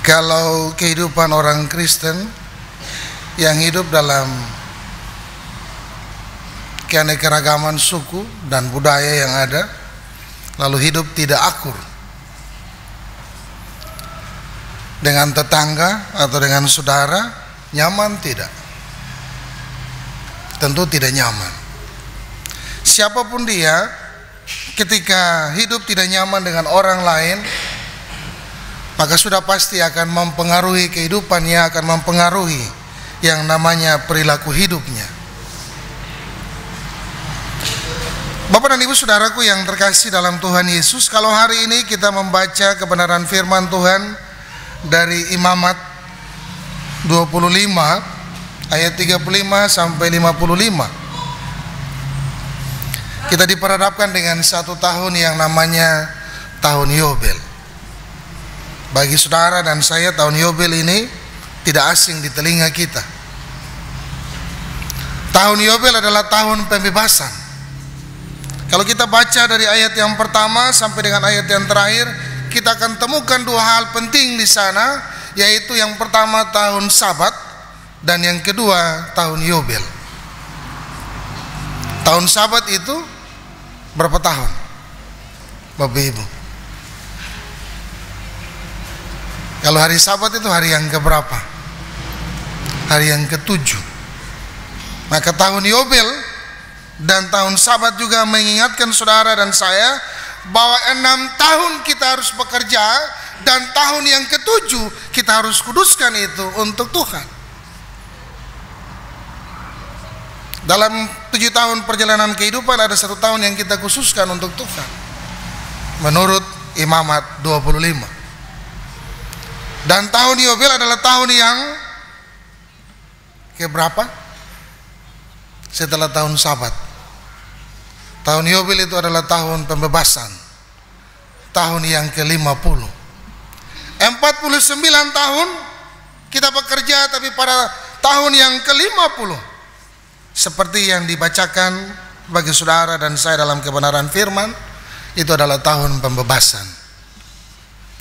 Kalau kehidupan orang Kristen yang hidup dalam keanekaragaman suku dan budaya yang ada, lalu hidup tidak akur dengan tetangga atau dengan saudara, nyaman tidak? Tentu tidak nyaman. Siapapun dia, ketika hidup tidak nyaman dengan orang lain, maka sudah pasti akan mempengaruhi kehidupannya, akan mempengaruhi yang namanya perilaku hidupnya. Bapak dan Ibu saudaraku yang terkasih dalam Tuhan Yesus, kalau hari ini kita membaca kebenaran firman Tuhan dari Imamat 25 ayat 35 sampai 55, kita diperhadapkan dengan satu tahun yang namanya tahun Yobel. Bagi saudara dan saya, tahun Yobel ini tidak asing di telinga kita. Tahun Yobel adalah tahun pembebasan. Kalau kita baca dari ayat yang pertama sampai dengan ayat yang terakhir, kita akan temukan dua hal penting di sana, yaitu yang pertama tahun Sabat dan yang kedua tahun Yobel. Tahun Sabat itu berapa tahun, Bapak Ibu? Kalau hari Sabat itu hari yang keberapa? Hari yang ke-7. Maka tahun Yobel dan tahun Sabat juga mengingatkan saudara dan saya bahwa 6 tahun kita harus bekerja, dan tahun yang ke-7 kita harus kuduskan itu untuk Tuhan. Dalam 7 tahun perjalanan kehidupan ada 1 tahun yang kita khususkan untuk Tuhan, menurut Imamat 25. Dan tahun Yobel adalah tahun yang keberapa? Setelah tahun Sabat. Tahun Yobel itu adalah tahun pembebasan, tahun yang ke-50. 49 tahun kita bekerja, tapi pada tahun yang ke-50, seperti yang dibacakan bagi saudara dan saya dalam kebenaran firman, itu adalah tahun pembebasan.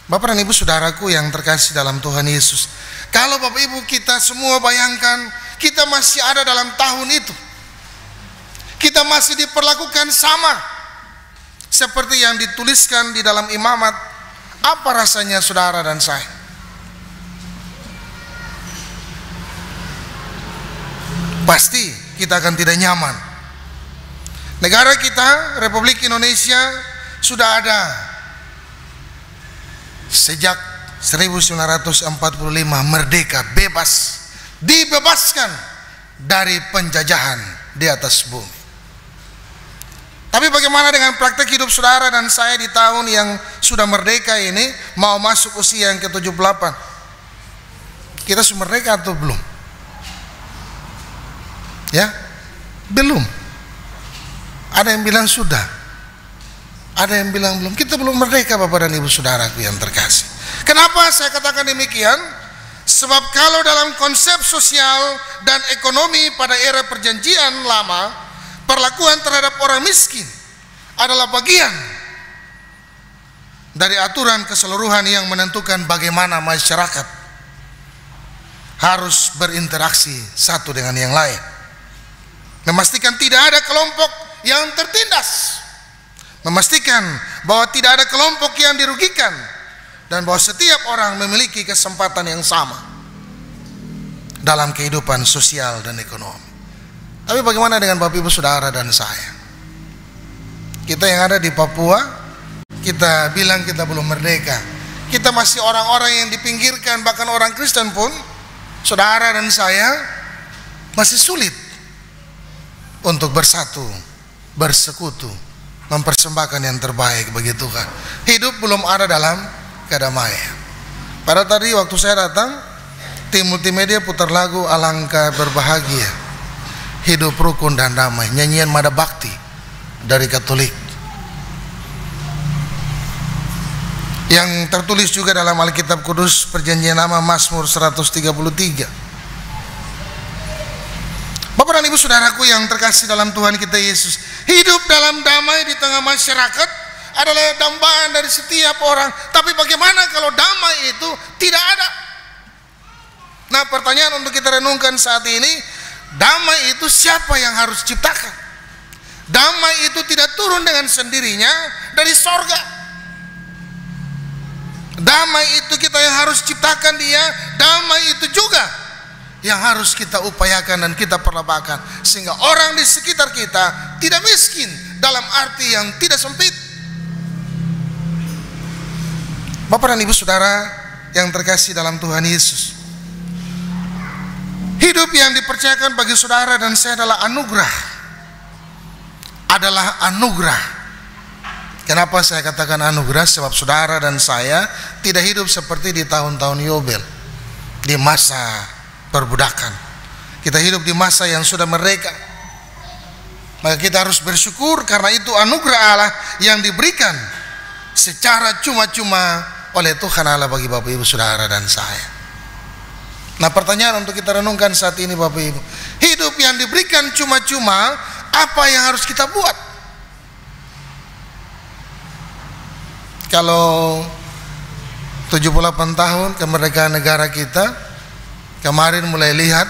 Bapak dan Ibu saudaraku yang terkasih dalam Tuhan Yesus, kalau Bapak Ibu kita semua bayangkan kita masih ada dalam tahun itu, kita masih diperlakukan sama seperti yang dituliskan di dalam Imamat, apa rasanya saudara dan saya? Pasti kita akan tidak nyaman. Negara kita, Republik Indonesia, sudah ada sejak 1945, merdeka, bebas, dibebaskan dari penjajahan di atas bumi. Tapi bagaimana dengan praktek hidup saudara dan saya di tahun yang sudah merdeka ini, mau masuk usia yang ke-78? Kita sudah merdeka atau belum? Ya, belum. Ada yang bilang sudah, ada yang bilang belum. Kita belum merdeka, Bapak dan Ibu saudaraku yang terkasih. Kenapa saya katakan demikian? Sebab kalau dalam konsep sosial dan ekonomi pada era perjanjian lama, perlakuan terhadap orang miskin adalah bagian dari aturan keseluruhan yang menentukan bagaimana masyarakat harus berinteraksi satu dengan yang lain, memastikan tidak ada kelompok yang tertindas, memastikan bahwa tidak ada kelompok yang dirugikan, dan bahwa setiap orang memiliki kesempatan yang sama dalam kehidupan sosial dan ekonomi. Tapi bagaimana dengan Bapak Ibu saudara dan saya? Kita yang ada di Papua, kita bilang kita belum merdeka. Kita masih orang-orang yang dipinggirkan, bahkan orang Kristen pun, saudara dan saya, masih sulit untuk bersatu, bersekutu, mempersembahkan yang terbaik bagi Tuhan. Hidup belum ada dalam kedamaian. Pada tadi waktu saya datang, tim multimedia putar lagu Alangkah Berbahagia, Hidup Rukun dan Damai, nyanyian Mada Bakti dari Katolik, yang tertulis juga dalam Alkitab Kudus Perjanjian Lama, Mazmur 133. Bapak dan Ibu saudaraku yang terkasih dalam Tuhan kita Yesus, hidup dalam damai di tengah masyarakat adalah dambaan dari setiap orang. Tapi bagaimana kalau damai itu tidak ada? Nah, pertanyaan untuk kita renungkan saat ini, damai itu siapa yang harus ciptakan? Damai itu tidak turun dengan sendirinya dari sorga. Damai itu kita yang harus ciptakan dia. Damai itu juga yang harus kita upayakan dan kita perlebatkan, sehingga orang di sekitar kita tidak miskin dalam arti yang tidak sempit. Bapak dan Ibu Saudara yang terkasih dalam Tuhan Yesus, hidup yang dipercayakan bagi saudara dan saya adalah anugerah. Adalah anugerah. Kenapa saya katakan anugerah? Sebab saudara dan saya tidak hidup seperti di tahun-tahun Yobel, di masa perbudakan. Kita hidup di masa yang sudah merdeka. Maka kita harus bersyukur karena itu anugerah Allah yang diberikan secara cuma-cuma oleh Tuhan Allah bagi Bapak Ibu Saudara dan saya. Nah, pertanyaan untuk kita renungkan saat ini Bapak Ibu, hidup yang diberikan cuma-cuma, apa yang harus kita buat? Kalau 78 tahun kemerdekaan negara kita, kemarin mulai lihat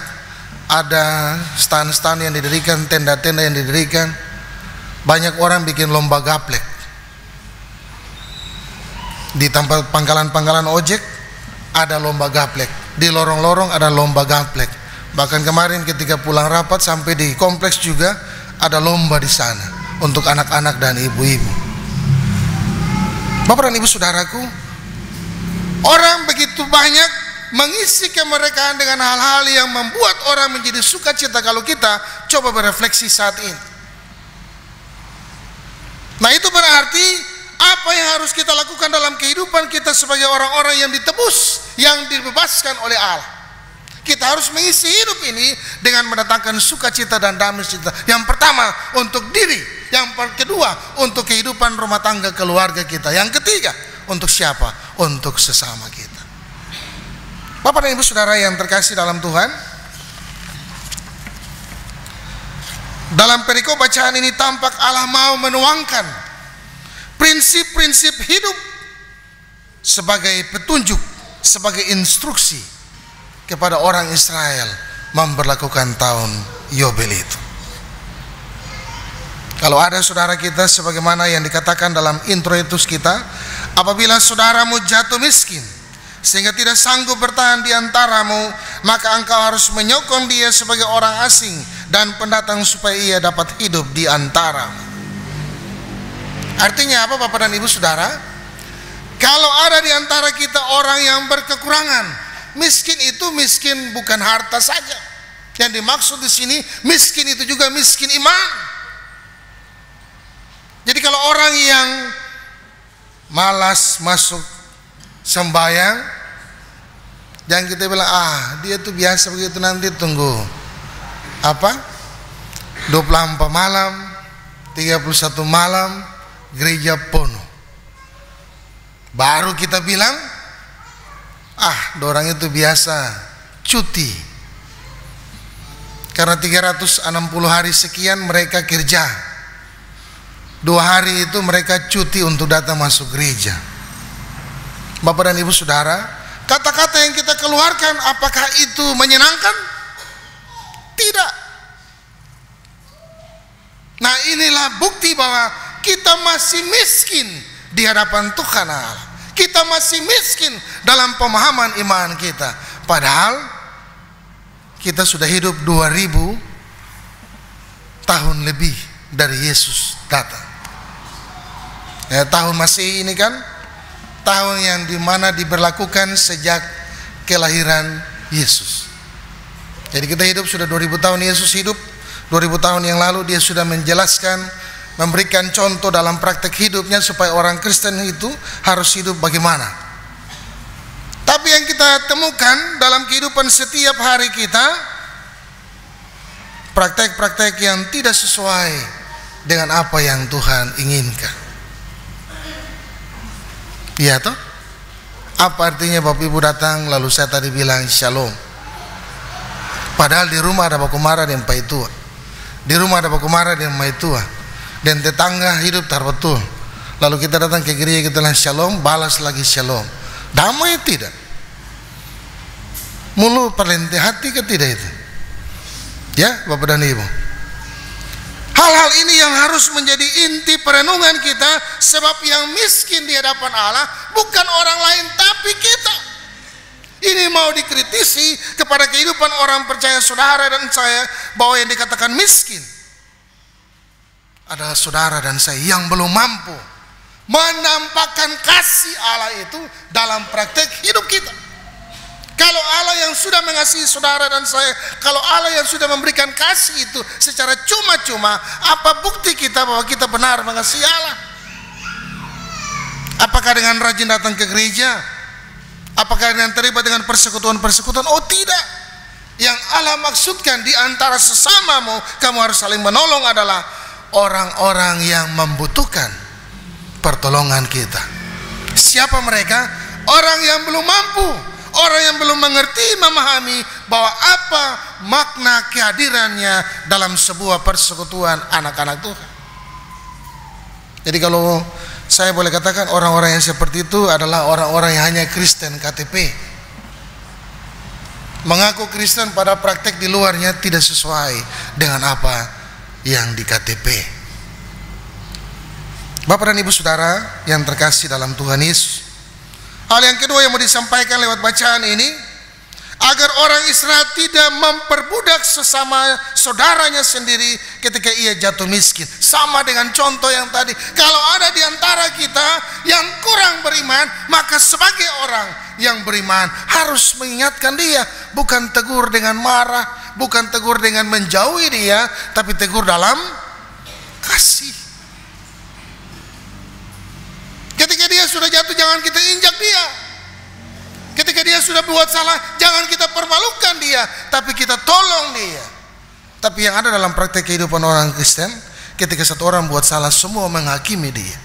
ada stand-stand yang didirikan, tenda-tenda yang didirikan, banyak orang bikin lomba gaplek. Di tempat pangkalan-pangkalan ojek ada lomba gaplek, di lorong-lorong ada lomba gaplek. Bahkan kemarin ketika pulang rapat sampai di kompleks juga ada lomba di sana untuk anak-anak dan ibu-ibu. Bapak dan Ibu Saudaraku, orang begitu banyak mengisi kemerdekaan dengan hal-hal yang membuat orang menjadi sukacita kalau kita coba berefleksi saat ini. Nah, itu berarti apa yang harus kita lakukan dalam kehidupan kita sebagai orang-orang yang ditebus, yang dibebaskan oleh Allah. Kita harus mengisi hidup ini dengan mendatangkan sukacita dan damai sejahtera. Yang pertama untuk diri, yang kedua untuk kehidupan rumah tangga keluarga kita, yang ketiga untuk siapa? Untuk sesama kita. Bapak dan Ibu Saudara yang terkasih dalam Tuhan, dalam perikop bacaan ini tampak Allah mau menuangkan prinsip-prinsip hidup sebagai petunjuk, sebagai instruksi kepada orang Israel memberlakukan tahun Yobel itu. Kalau ada saudara kita sebagaimana yang dikatakan dalam introitus kita, apabila saudaramu jatuh miskin sehingga tidak sanggup bertahan di antaramu, maka engkau harus menyokong dia sebagai orang asing dan pendatang supaya ia dapat hidup di antaramu. Artinya apa Bapak dan Ibu Saudara? Kalau ada di antara kita orang yang berkekurangan, miskin itu miskin bukan harta saja. Yang dimaksud di sini miskin itu juga miskin iman. Jadi kalau orang yang malas masuk sembahyang, jangan kita bilang dia tuh biasa begitu, nanti tunggu 24 malam 31 malam gereja penuh baru kita bilang dorang itu biasa cuti, karena 360 hari sekian mereka kerja, 2 hari itu mereka cuti untuk datang masuk gereja. Bapak dan Ibu Saudara, kata-kata yang kita keluarkan apakah itu menyenangkan? Tidak. Nah, inilah bukti bahwa kita masih miskin di hadapan Tuhan Allah. Kita masih miskin dalam pemahaman iman kita. Padahal kita sudah hidup 2000 tahun lebih dari Yesus datang. Tahun Masehi ini kan tahun yang dimana diberlakukan sejak kelahiran Yesus. Jadi kita hidup sudah 2000 tahun Yesus hidup. 2000 tahun yang lalu dia sudah menjelaskan, memberikan contoh dalam praktek hidupnya supaya orang Kristen itu harus hidup bagaimana. Tapi yang kita temukan dalam kehidupan setiap hari kita, praktek-praktek yang tidak sesuai dengan apa yang Tuhan inginkan. Iya toh? Apa artinya Bapak Ibu datang lalu saya tadi bilang shalom, padahal di rumah ada baku marah dan pai tua, di rumah ada baku marah dan mai tua, dan tetangga hidup tar betul, Lalu kita datang ke gereja, kita bilang shalom, balas lagi shalom. Damai tidak? Mulu perlente hati ke tidak itu? Ya Bapak dan Ibu, hal-hal ini yang harus menjadi inti perenungan kita. Sebab yang miskin di hadapan Allah bukan orang lain tapi kita. Ini mau dikritisi kepada kehidupan orang percaya saudara dan saya, bahwa yang dikatakan miskin adalah saudara dan saya yang belum mampu menampakkan kasih Allah itu dalam praktek hidup kita. Kalau Allah yang sudah mengasihi saudara dan saya, kalau Allah yang sudah memberikan kasih itu secara cuma-cuma, apa bukti kita bahwa kita benar mengasihi Allah? Apakah dengan rajin datang ke gereja? Apakah dengan terlibat dengan persekutuan-persekutuan? Oh tidak. Yang Allah maksudkan di antara sesamamu, kamu harus saling menolong, adalah orang-orang yang membutuhkan pertolongan kita. Siapa mereka? Orang yang belum mampu, orang yang belum mengerti, memahami bahwa apa makna kehadirannya dalam sebuah persekutuan anak-anak Tuhan. Jadi kalau saya boleh katakan, orang-orang yang seperti itu adalah orang-orang yang hanya Kristen KTP. Mengaku Kristen pada praktek di luarnya tidak sesuai dengan apa yang di KTP. Bapak dan Ibu Saudara yang terkasih dalam Tuhan Yesus, hal yang kedua yang mau disampaikan lewat bacaan ini, agar orang Israel tidak memperbudak sesama saudaranya sendiri ketika ia jatuh miskin. Sama dengan contoh yang tadi, kalau ada di antara kita yang kurang beriman, maka sebagai orang yang beriman harus mengingatkan dia, bukan tegur dengan marah, bukan tegur dengan menjauhi dia, tapi tegur dalam kasih. Ketika dia sudah jatuh, jangan kita injak dia. Ketika dia sudah buat salah, jangan kita permalukan dia, tapi kita tolong dia. Tapi yang ada dalam praktek kehidupan orang Kristen, ketika satu orang buat salah, semua menghakimi dia.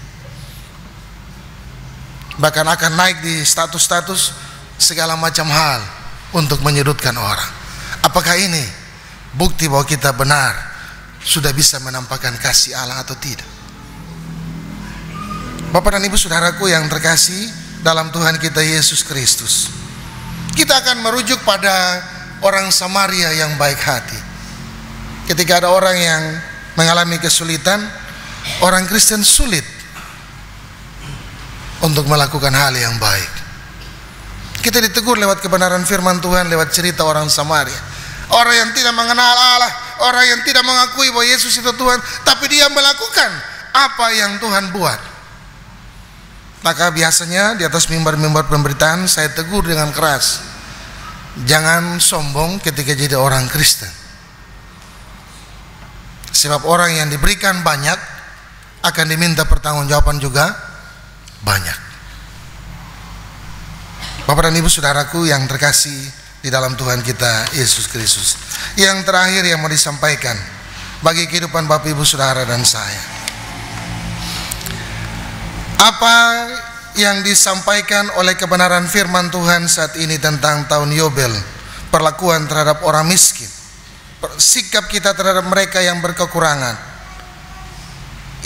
Bahkan akan naik di status-status segala macam hal untuk menyudutkan orang. Apakah ini bukti bahwa kita benar sudah bisa menampakkan kasih Allah atau tidak? Bapak dan Ibu Saudaraku yang terkasih dalam Tuhan kita Yesus Kristus, kita akan merujuk pada orang Samaria yang baik hati. Ketika ada orang yang mengalami kesulitan, orang Kristen sulit untuk melakukan hal yang baik. Kita ditegur lewat kebenaran firman Tuhan, lewat cerita orang Samaria, orang yang tidak mengenal Allah, orang yang tidak mengakui bahwa Yesus itu Tuhan, tapi dia melakukan apa yang Tuhan buat. Maka biasanya di atas mimbar-mimbar pemberitaan saya tegur dengan keras, jangan sombong ketika jadi orang Kristen. Sebab orang yang diberikan banyak akan diminta pertanggungjawaban juga banyak. Bapak dan Ibu Saudaraku yang terkasih di dalam Tuhan kita Yesus Kristus, yang terakhir yang mau disampaikan bagi kehidupan Bapak Ibu Saudara dan saya, apa yang disampaikan oleh kebenaran firman Tuhan saat ini tentang tahun Yobel, perlakuan terhadap orang miskin, sikap kita terhadap mereka yang berkekurangan,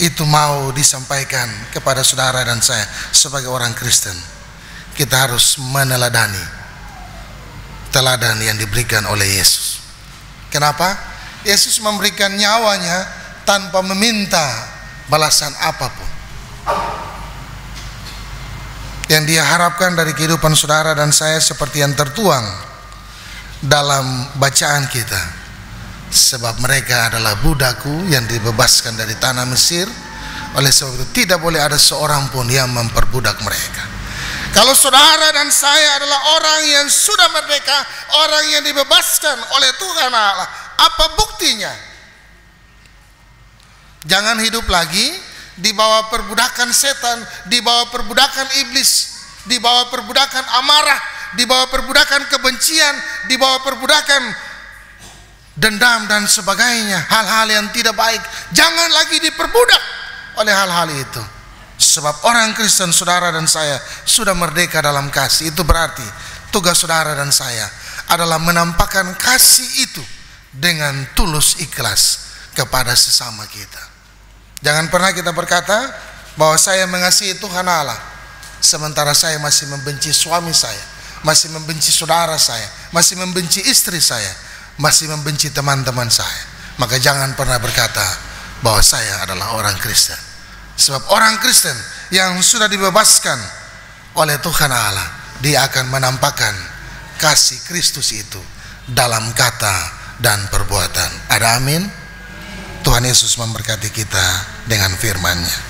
itu mau disampaikan kepada saudara dan saya sebagai orang Kristen. Kita harus meneladani teladan yang diberikan oleh Yesus. Kenapa? Yesus memberikan nyawanya tanpa meminta balasan apapun. Yang dia harapkan dari kehidupan saudara dan saya seperti yang tertuang dalam bacaan kita. Sebab mereka adalah budakku yang dibebaskan dari tanah Mesir, oleh sebab itu tidak boleh ada seorang pun yang memperbudak mereka. Kalau saudara dan saya adalah orang yang sudah merdeka, orang yang dibebaskan oleh Tuhan Allah, apa buktinya? Jangan hidup lagi di bawah perbudakan setan, di bawah perbudakan iblis, di bawah perbudakan amarah, di bawah perbudakan kebencian, di bawah perbudakan dendam dan sebagainya, hal-hal yang tidak baik. Jangan lagi diperbudak oleh hal-hal itu. Sebab orang Kristen saudara dan saya sudah merdeka dalam kasih. Itu berarti tugas saudara dan saya adalah menampakkan kasih itu dengan tulus ikhlas kepada sesama kita. Jangan pernah kita berkata bahwa saya mengasihi Tuhan Allah sementara saya masih membenci suami saya, masih membenci saudara saya, masih membenci istri saya, masih membenci teman-teman saya, maka jangan pernah berkata bahwa saya adalah orang Kristen. Sebab orang Kristen yang sudah dibebaskan oleh Tuhan Allah, dia akan menampakkan kasih Kristus itu dalam kata dan perbuatan. Ada amin? Tuhan Yesus memberkati kita dengan firman-Nya.